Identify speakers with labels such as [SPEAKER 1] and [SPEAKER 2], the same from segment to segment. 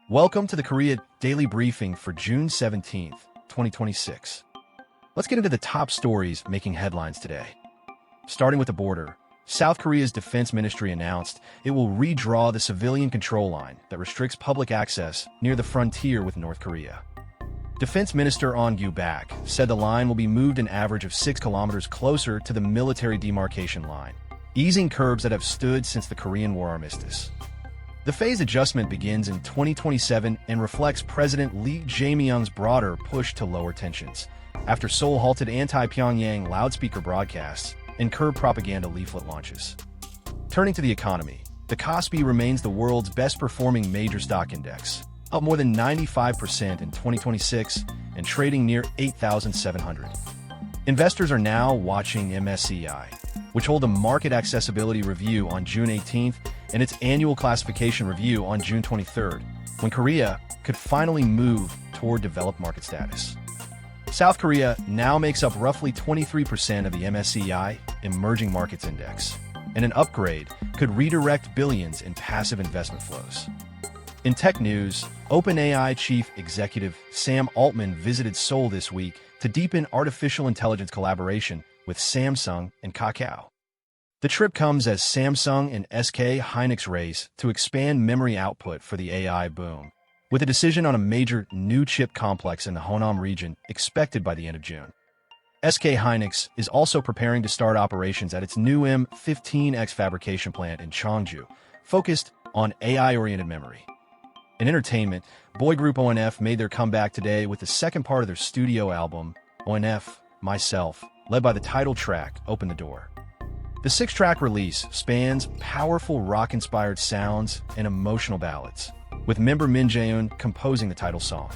[SPEAKER 1] Welcome to the Korea Daily Briefing for June 17th, 2026. Let's get into the top stories making headlines today. Starting with the border, South Korea's defense ministry announced it will redraw the civilian control line that restricts public access near the frontier with North Korea. Defense Minister On Gyu-bak said the line will be moved an average of 6 kilometers closer to the military demarcation line, easing curbs that have stood since the Korean War armistice. The phase adjustment begins in 2027 and reflects President Lee Jae-myung's broader push to lower tensions, after Seoul halted anti-Pyongyang loudspeaker broadcasts and curbed propaganda leaflet launches. Turning to the economy, the KOSPI remains the world's best-performing major stock index, up more than 95% in 2026 and trading near 8,700. Investors are now watching MSCI, which hold a market accessibility review on June 18th and its annual classification review on June 23rd, when Korea could finally move toward developed market status. South Korea now makes up roughly 23% of the MSCI Emerging Markets Index, and an upgrade could redirect billions in passive investment flows. In tech news, OpenAI chief executive Sam Altman visited Seoul this week to deepen artificial intelligence collaboration with Samsung and Kakao. The trip comes as Samsung and SK Hynix race to expand memory output for the AI boom, with a decision on a major new chip complex in the Honam region expected by the end of June. SK Hynix is also preparing to start operations at its new M15X fabrication plant in Cheongju, focused on AI-oriented memory. In entertainment, boy group ONF made their comeback today with the second part of their studio album, ONF, Myself, led by the title track, Open the Door. The 6-track release spans powerful rock-inspired sounds and emotional ballads, with member Min Jae-eun composing the title song.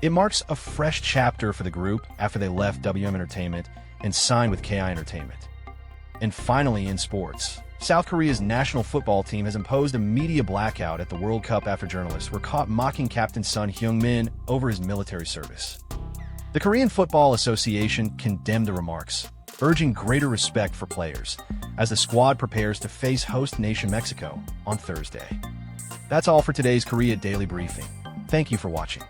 [SPEAKER 1] It marks a fresh chapter for the group after they left WM Entertainment and signed with KI Entertainment. And finally, in sports, South Korea's national football team has imposed a media blackout at the World Cup after journalists were caught mocking captain Son Heung-min over his military service. The Korean Football Association condemned the remarks, urging greater respect for players, as the squad prepares to face host nation Mexico on Thursday. That's all for today's Korea Daily Briefing. Thank you for watching.